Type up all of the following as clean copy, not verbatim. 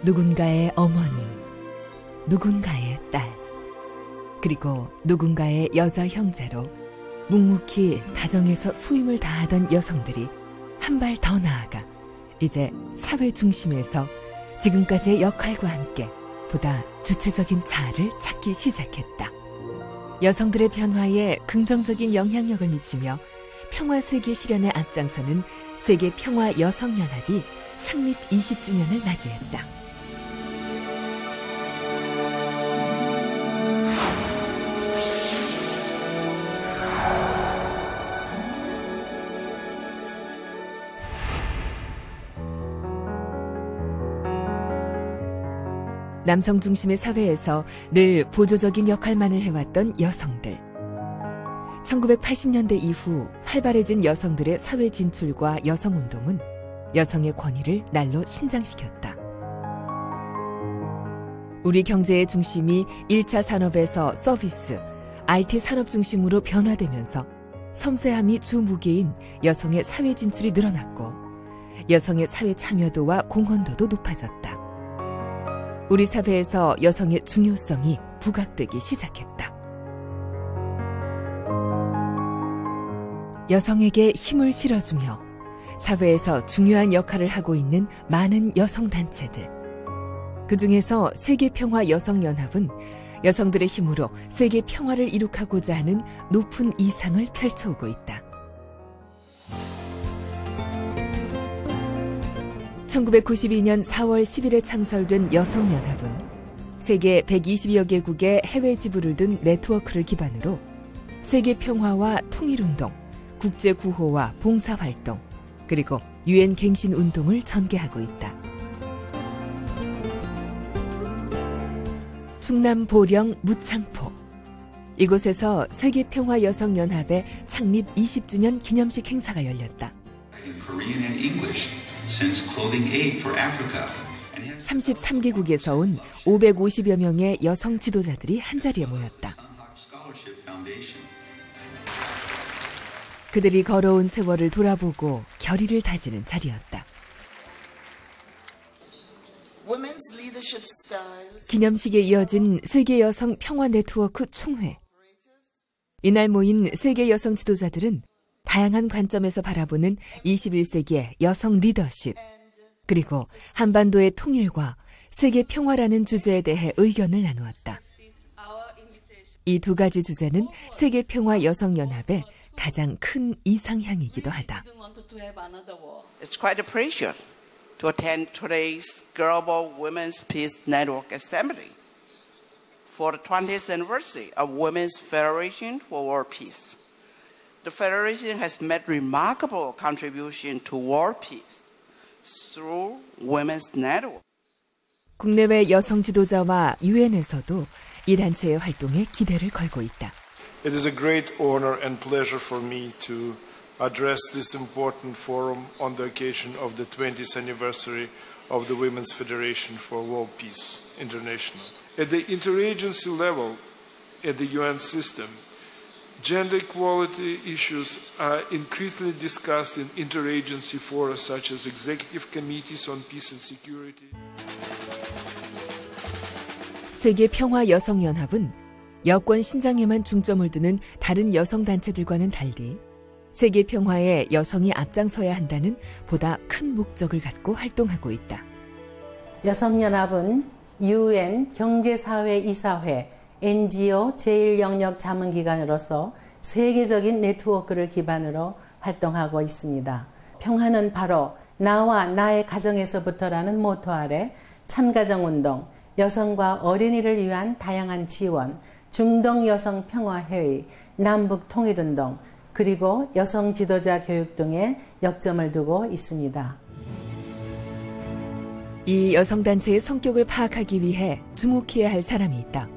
누군가의 어머니, 누군가의 딸, 그리고 누군가의 여자 형제로 묵묵히 가정에서 소임을 다하던 여성들이 한 발 더 나아가 이제 사회 중심에서 지금까지의 역할과 함께 보다 주체적인 자아를 찾기 시작했다. 여성들의 변화에 긍정적인 영향력을 미치며 평화세계 실현에 앞장서는 세계평화여성연합이 창립 20주년을 맞이했다. 남성 중심의 사회에서 늘 보조적인 역할만을 해왔던 여성들. 1980년대 이후 활발해진 여성들의 사회 진출과 여성운동은 여성의 권위를 날로 신장시켰다. 우리 경제의 중심이 1차 산업에서 서비스, IT 산업 중심으로 변화되면서 섬세함이 주 무게인 여성의 사회 진출이 늘어났고 여성의 사회 참여도와 공헌도도 높아졌다. 우리 사회에서 여성의 중요성이 부각되기 시작했다. 여성에게 힘을 실어주며 사회에서 중요한 역할을 하고 있는 많은 여성단체들. 그중에서 세계평화여성연합은 여성들의 힘으로 세계 평화를 이룩하고자 하는 높은 이상을 펼쳐오고 있다. 1992년 4월 10일에 창설된 여성연합은 세계 120여 개국의 해외 지부를 둔 네트워크를 기반으로 세계 평화와 통일운동, 국제구호와 봉사활동, 그리고 유엔 갱신운동을 전개하고 있다. 충남 보령 무창포. 이곳에서 세계평화여성연합의 창립 20주년 기념식 행사가 열렸다. 33개국에서 온 550여 명의 여성 지도자들이 한자리에 모였다. 그들이 걸어온 세월을 돌아보고 결의를 다지는 자리였다. 기념식에 이어진 세계 여성 평화 네트워크 총회. 이날 모인 세계 여성 지도자들은 다양한 관점에서 바라보는 21세기의 여성 리더십, 그리고 한반도의 통일과 세계 평화라는 주제에 대해 의견을 나누었다. 이 두 가지 주제는 세계평화여성연합의 가장 큰 이상향이기도 하다. It's quite a pleasure to attend today's Global Women's Peace Network Assembly for the 20th anniversary of Women's Federation for World Peace. The Federation has made remarkable contribution to world peace through Women's Network. 국내외 여성 지도자와 유엔에서도 이 단체의 활동에 기대를 걸고 있다. It is a great honor and pleasure for me to address this important forum on the occasion of the 20th anniversary of the Women's Federation for World Peace International. At the interagency level, at the UN system, gender equality issues are increasingly discussed in interagency fora such as executive committees on peace and security. 세계평화여성연합은 여권 신장에만 중점을 두는 다른 여성단체들과는 달리 세계 평화에 여성이 앞장서야 한다는 보다 큰 목적을 갖고 활동하고 있다. 여성연합은 UN 경제사회이사회 NGO 제1영역 자문기관으로서 세계적인 네트워크를 기반으로 활동하고 있습니다. 평화는 바로 나와 나의 가정에서부터라는 모토 아래 참가정운동, 여성과 어린이를 위한 다양한 지원, 중동 여성 평화회의, 남북 통일운동, 그리고 여성 지도자 교육 등에 역점을 두고 있습니다. 이 여성단체의 성격을 파악하기 위해 주목해야 할 사람이 있다.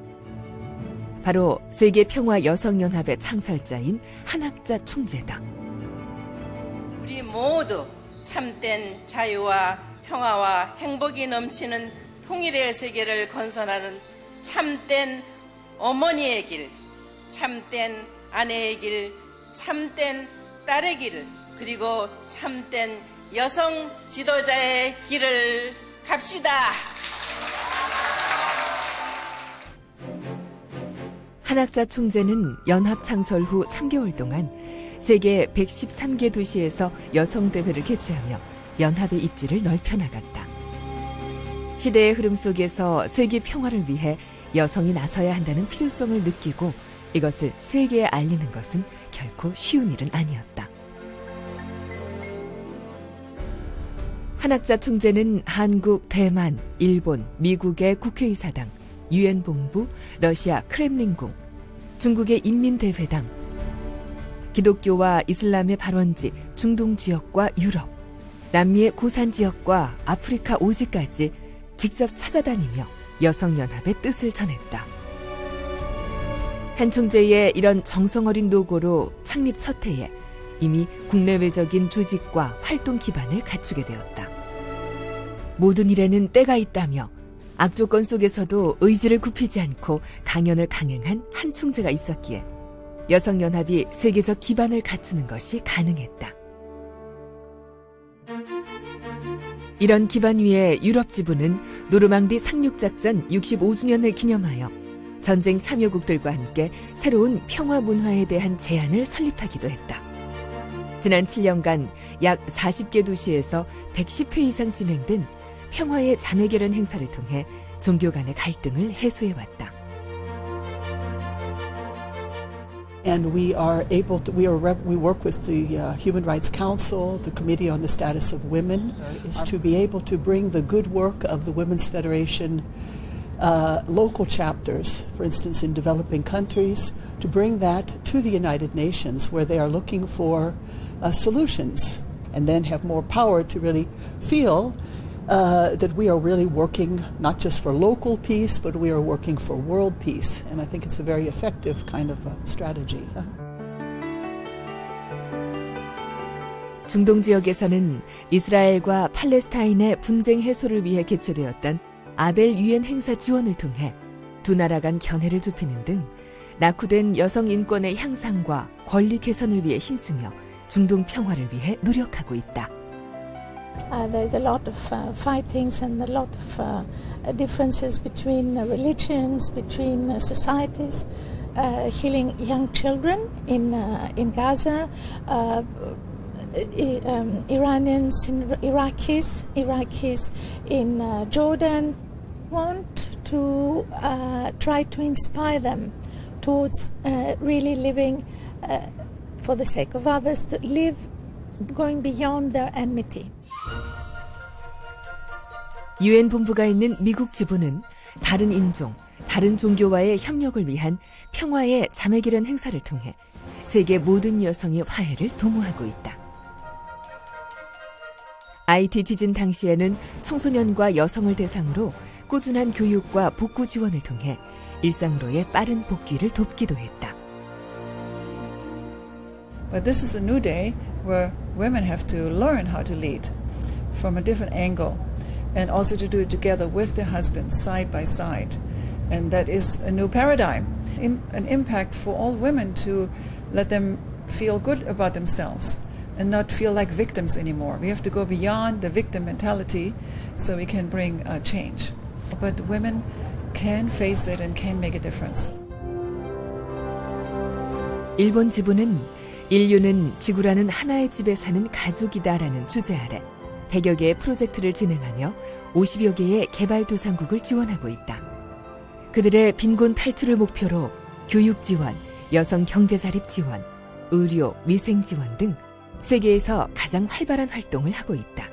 바로 세계평화여성연합의 창설자인 한학자 총재다. 우리 모두 참된 자유와 평화와 행복이 넘치는 통일의 세계를 건설하는 참된 어머니의 길, 참된 아내의 길, 참된 딸의 길, 그리고 참된 여성 지도자의 길을 갑시다. 한학자 총재는 연합 창설 후 3개월 동안 세계 113개 도시에서 여성대회를 개최하며 연합의 입지를 넓혀나갔다. 시대의 흐름 속에서 세계 평화를 위해 여성이 나서야 한다는 필요성을 느끼고 이것을 세계에 알리는 것은 결코 쉬운 일은 아니었다. 한학자 총재는 한국, 대만, 일본, 미국의 국회의사당, 유엔 본부, 러시아 크렘린궁, 중국의 인민대회당, 기독교와 이슬람의 발원지 중동 지역과 유럽, 남미의 고산 지역과 아프리카 오지까지 직접 찾아다니며 여성연합의 뜻을 전했다. 한 총재의 이런 정성어린 노고로 창립 첫 해에 이미 국내외적인 조직과 활동 기반을 갖추게 되었다. 모든 일에는 때가 있다며 악조건 속에서도 의지를 굽히지 않고 강연을 강행한 한 총재가 있었기에 여성연합이 세계적 기반을 갖추는 것이 가능했다. 이런 기반 위에 유럽 지부는 노르망디 상륙작전 65주년을 기념하여 전쟁 참여국들과 함께 새로운 평화 문화에 대한 제안을 설립하기도 했다. 지난 7년간 약 40개 도시에서 110회 이상 진행된 평화의 자매결연 행사를 통해 종교 간의 갈등을 해소해왔다. And we work with the Human Rights Council, the Committee on the Status of Women, is to be able to bring the good work of the Women's Federation local chapters, for instance in developing countries, to bring that to the United Nations where they are looking for solutions and then have more power to really feel that we are really working not just for local peace, but we are working for world peace. And I think it's a very effective kind of strategy. 중동 지역에서는 이스라엘과 팔레스타인의 분쟁 해소를 위해 개최되었던 아벨 유엔 행사 지원을 통해 두 나라 간 견해를 좁히는 등 낙후된 여성 인권의 향상과 권리 개선을 위해 힘쓰며 중동 평화를 위해 노력하고 있다. There's a lot of fightings and a lot of differences between religions, between societies, healing young children in Gaza, Iranians, Iraqis in Jordan. Want to try to inspire them towards really living for the sake of others, to live going beyond their enmity. 유엔 본부가 있는 미국 지부는 다른 인종, 다른 종교와의 협력을 위한 평화의 자매결연 행사를 통해 세계 모든 여성의 화해를 도모하고 있다. IT 지진 당시에는 청소년과 여성을 대상으로 꾸준한 교육과 복구 지원을 통해 일상으로의 빠른 복귀를 돕기도 했다. But this is a new day where women have to learn how to lead from a different angle and also to do it together with their husbands side by side. And that is a new paradigm, an impact for all women to let them feel good about themselves and not feel like victims anymore. We have to go beyond the victim mentality so we can bring change. But women can face it and can make a difference. 일본 지부는 인류는 지구라는 하나의 집에 사는 가족이다라는 주제 아래 100여 개의 프로젝트를 진행하며 50여 개의 개발도상국을 지원하고 있다. 그들의 빈곤 탈출을 목표로 교육 지원, 여성 경제 자립 지원, 의료, 위생 지원 등 세계에서 가장 활발한 활동을 하고 있다.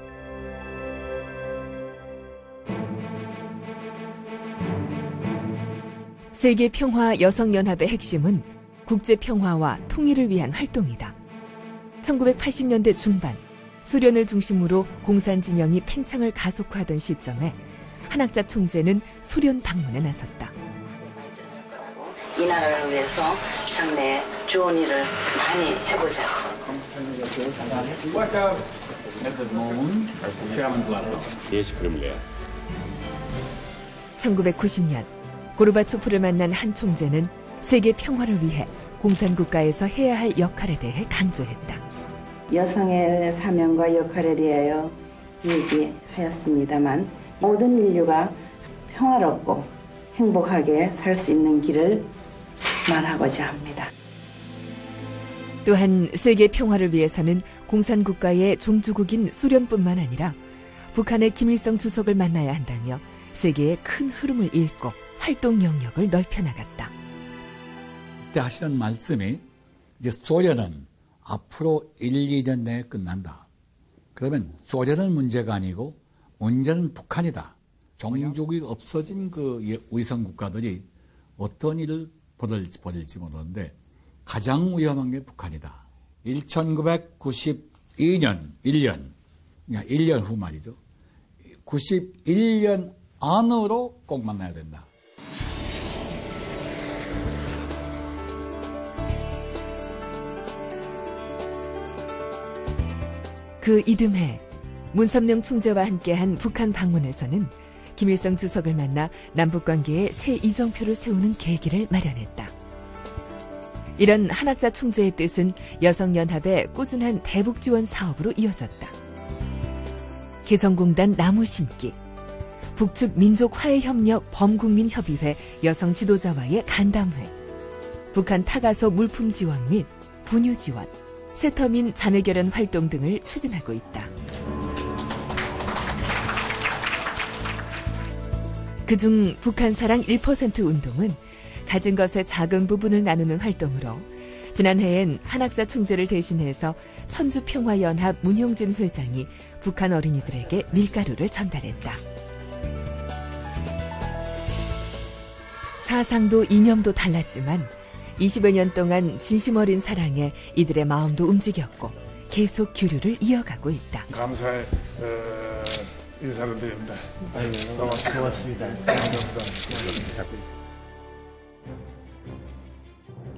세계평화 여성연합의 핵심은 국제평화와 통일을 위한 활동이다. 1980년대 중반 소련을 중심으로 공산 진영이 팽창을 가속화하던 시점에 한학자 총재는 소련 방문에 나섰다. 이 나라를 위해서 장래에 좋은 일을 많이 해보자. 1990년 고르바초프를 만난 한 총재는 세계 평화를 위해 공산국가에서 해야 할 역할에 대해 강조했다. 여성의 사명과 역할에 대하여 얘기하였습니다만 모든 인류가 평화롭고 행복하게 살 수 있는 길을 말하고자 합니다. 또한 세계 평화를 위해서는 공산국가의 종주국인 소련뿐만 아니라 북한의 김일성 주석을 만나야 한다며 세계의 큰 흐름을 읽고 활동 영역을 넓혀나갔다. 그때 하시는 말씀이 이제 소련은 앞으로 1, 2년 내에 끝난다. 그러면 소련은 문제가 아니고 문제는 북한이다. 종주국이 없어진 그 위성 국가들이 어떤 일을 벌일지 모르는데 가장 위험한 게 북한이다. 1992년 1년 후 말이죠. 91년 안으로 꼭 만나야 된다. 그 이듬해 문선명 총재와 함께한 북한 방문에서는 김일성 주석을 만나 남북관계에 새 이정표를 세우는 계기를 마련했다. 이런 한학자 총재의 뜻은 여성연합의 꾸준한 대북 지원 사업으로 이어졌다. 개성공단 나무 심기, 북측 민족화해협력 범국민협의회 여성 지도자와의 간담회, 북한 타가서 물품 지원 및 분유 지원, 세터민 자매결연 활동 등을 추진하고 있다. 그중 북한사랑 1% 운동은 가진 것의 작은 부분을 나누는 활동으로 지난해엔 한학자 총재를 대신해서 천주평화연합 문용진 회장이 북한 어린이들에게 밀가루를 전달했다. 사상도 이념도 달랐지만 20여 년 동안 진심 어린 사랑에 이들의 마음도 움직였고 계속 교류를 이어가고 있다. 감사의 인사를 드립니다. 고맙습니다.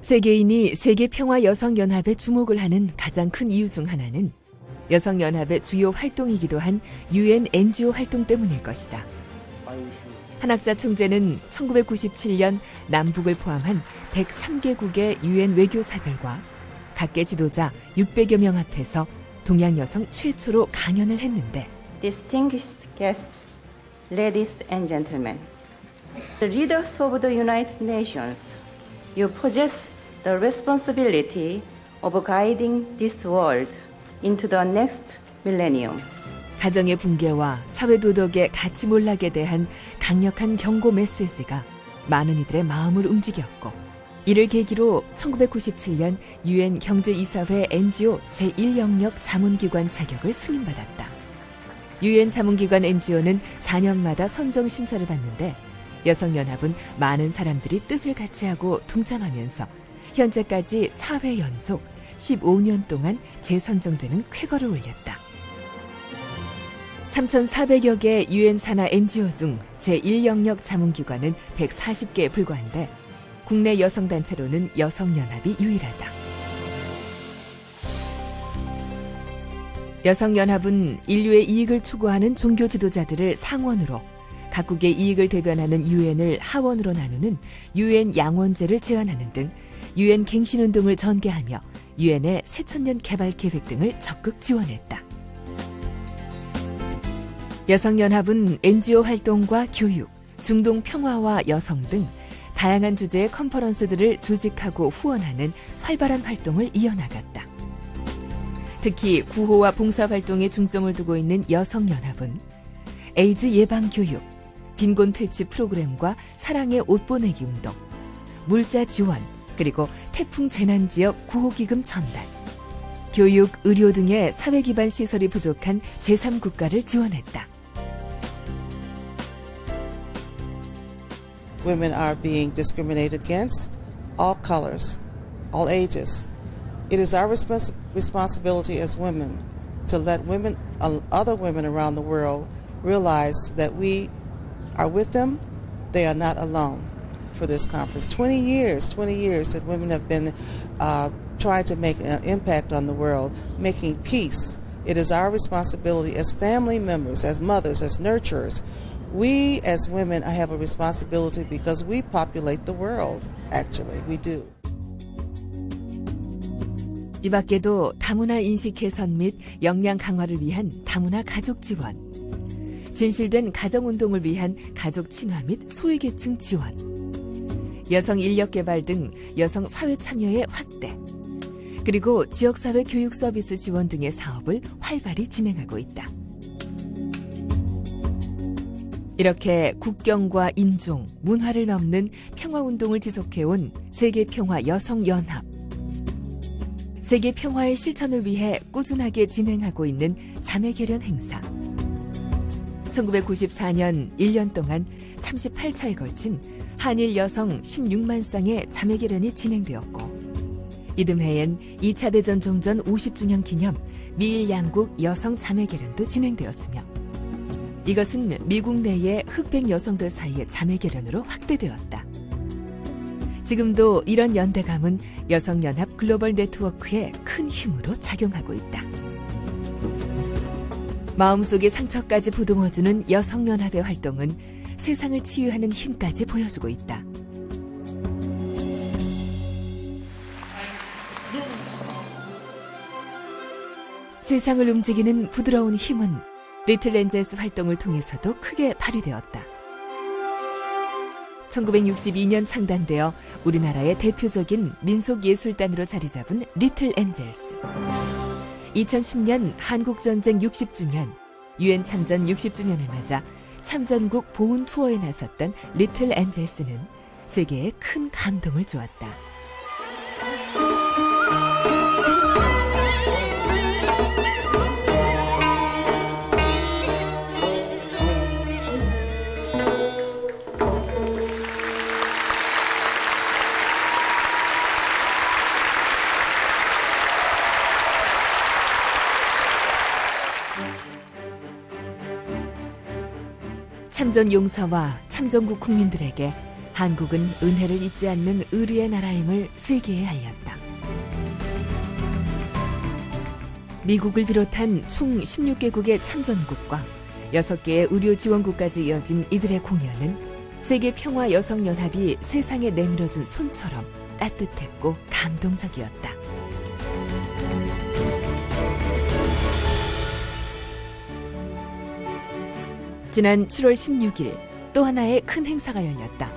세계인이 세계평화여성연합에 주목을 하는 가장 큰 이유 중 하나는 여성연합의 주요 활동이기도 한 UN NGO 활동 때문일 것이다. 한학자 총재는 1997년 남북을 포함한 103개국의 UN 외교사절과 각계 지도자 600여 명 앞에서 동양 여성 최초로 강연을 했는데 Distinguished guests, ladies and gentlemen, the leaders of the United Nations, you possess the responsibility of guiding this world into the next millennium. 가정의 붕괴와 사회도덕의 가치 몰락에 대한 강력한 경고 메시지가 많은 이들의 마음을 움직였고 이를 계기로 1997년 UN 경제이사회 NGO 제1영역 자문기관 자격을 승인받았다. UN 자문기관 NGO는 4년마다 선정 심사를 받는데 여성연합은 많은 사람들이 뜻을 같이 하고 동참하면서 현재까지 4회 연속 15년 동안 재선정되는 쾌거를 올렸다. 3,400여 개 UN 산하 NGO 중 제1영역 자문기관은 140개에 불과한데 국내 여성단체로는 여성연합이 유일하다. 여성연합은 인류의 이익을 추구하는 종교 지도자들을 상원으로 각국의 이익을 대변하는 UN을 하원으로 나누는 UN 양원제를 제안하는 등 UN 갱신운동을 전개하며 UN의 새천년 개발 계획 등을 적극 지원했다. 여성연합은 NGO 활동과 교육, 중동 평화와 여성 등 다양한 주제의 컨퍼런스들을 조직하고 후원하는 활발한 활동을 이어나갔다. 특히 구호와 봉사활동에 중점을 두고 있는 여성연합은 에이즈 예방교육, 빈곤 퇴치 프로그램과 사랑의 옷 보내기 운동, 물자 지원, 그리고 태풍 재난지역 구호기금 전달, 교육, 의료 등의 사회기반 시설이 부족한 제3국가를 지원했다. Women are being discriminated against, all colors, all ages. It is our responsibility as women to let women, other women around the world realize that we are with them, they are not alone for this conference. 20 years that women have been trying to make an impact on the world, making peace. It is our responsibility as family members, as mothers, as nurturers. We as women have a responsibility because we populate the world, actually, we do. 이 밖에도 다문화 인식 개선 및 역량 강화를 위한 다문화 가족 지원, 진실된 가정운동을 위한 가족 친화 및 소외계층 지원, 여성 인력 개발 등 여성 사회 참여의 확대, 그리고 지역사회 교육 서비스 지원 등의 사업을 활발히 진행하고 있다. 이렇게 국경과 인종, 문화를 넘는 평화운동을 지속해온 세계평화여성연합. 세계 평화의 실천을 위해 꾸준하게 진행하고 있는 자매결연 행사. 1994년 1년 동안 38차에 걸친 한일 여성 16만 쌍의 자매결연이 진행되었고, 이듬해엔 2차 대전 종전 50주년 기념 미일 양국 여성 자매결연도 진행되었으며, 이것은 미국 내의 흑백 여성들 사이의 자매결연으로 확대되었다. 지금도 이런 연대감은 여성연합 글로벌 네트워크의 큰 힘으로 작용하고 있다. 마음속의 상처까지 보듬어주는 여성연합의 활동은 세상을 치유하는 힘까지 보여주고 있다. 세상을 움직이는 부드러운 힘은 리틀 엔젤스 활동을 통해서도 크게 발휘되었다. 1962년 창단되어 우리나라의 대표적인 민속예술단으로 자리잡은 리틀 엔젤스. 2010년 한국전쟁 60주년, 유엔 참전 60주년을 맞아 참전국 보훈 투어에 나섰던 리틀 엔젤스는 세계에 큰 감동을 주었다. 참전 용사와 참전국 국민들에게 한국은 은혜를 잊지 않는 의리의 나라임을 세계에 알렸다. 미국을 비롯한 총 16개국의 참전국과 6개의 의료 지원국까지 이어진 이들의 공연은 세계평화여성연합이 세상에 내밀어준 손처럼 따뜻했고 감동적이었다. 지난 7월 16일 또 하나의 큰 행사가 열렸다.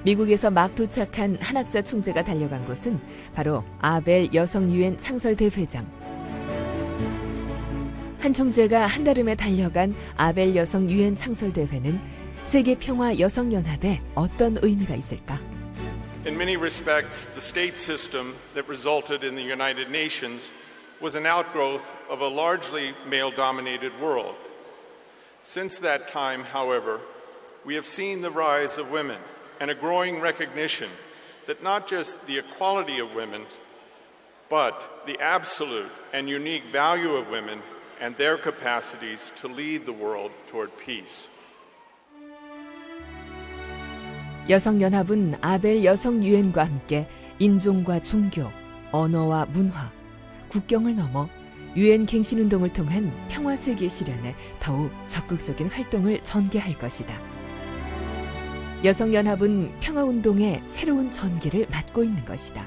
미국에서 막 도착한 한학자 총재가 달려간 곳은 바로 아벨 여성 유엔 창설대회장. 한 총재가 한달음에 달려간 아벨 여성 유엔 창설대회는 세계평화여성연합에 어떤 의미가 있을까? In many respects, the state system that resulted in the United Nations was an outgrowth of a largely male-dominated world. Since that time, however, we have seen the rise of women and a growing recognition that not just the equality of women, but the absolute and unique value of women and their capacities to lead the world toward peace. 여성연합은 아벨 여성 유엔과 함께 인종과 종교, 언어와 문화, 국경을 넘어 유엔 갱신운동을 통한 평화세계 실현에 더욱 적극적인 활동을 전개할 것이다. 여성연합은 평화운동의 새로운 전개를 맡고 있는 것이다.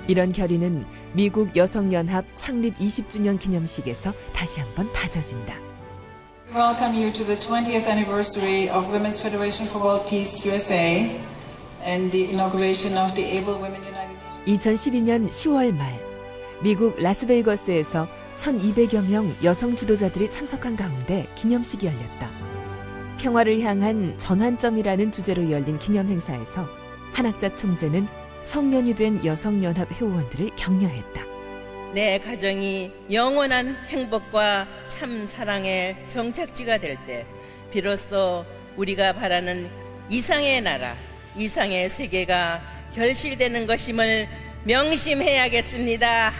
이런 결의는 미국 여성연합 창립 20주년 기념식에서 다시 한번 다져진다. Welcome you to the 20th anniversary of Women's Federation for World Peace USA and the inauguration of the Able Women United Nations. 2012년 10월 말 미국 라스베이거스에서 1200여 명 여성 지도자들이 참석한 가운데 기념식이 열렸다. 평화를 향한 전환점이라는 주제로 열린 기념행사에서 한학자 총재는 성년이 된 여성연합 회원들을 격려했다. 내 가정이 영원한 행복과 참 사랑의 정착지가 될 때 비로소 우리가 바라는 이상의 나라, 이상의 세계가 결실되는 것임을 명심해야겠습니다.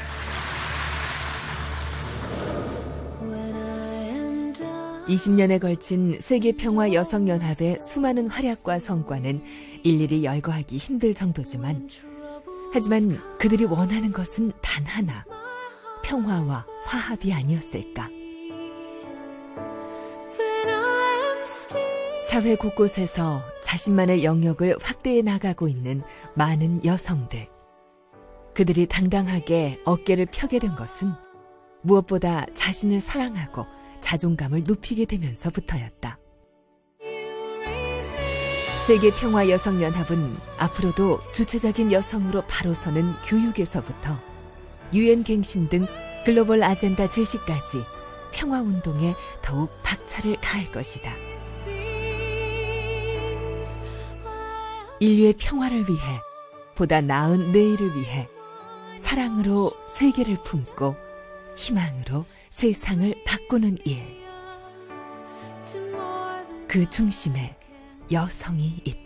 (20년에) 걸친 세계평화여성연합의 수많은 활약과 성과는 일일이 열거하기 힘들 정도지만, 하지만 그들이 원하는 것은 단 하나, 평화와 화합이 아니었을까. 사회 곳곳에서 자신만의 영역을 확대해 나가고 있는 많은 여성들. 그들이 당당하게 어깨를 펴게 된 것은 무엇보다 자신을 사랑하고 자존감을 높이게 되면서부터였다. 세계평화여성연합은 앞으로도 주체적인 여성으로 바로 서는 교육에서부터 유엔 갱신 등 글로벌 아젠다 제시까지 평화운동에 더욱 박차를 가할 것이다. 인류의 평화를 위해, 보다 나은 내일을 위해 사랑으로 세계를 품고 희망으로 세상을 바꾸는 일. 그 중심에 여성이 있다.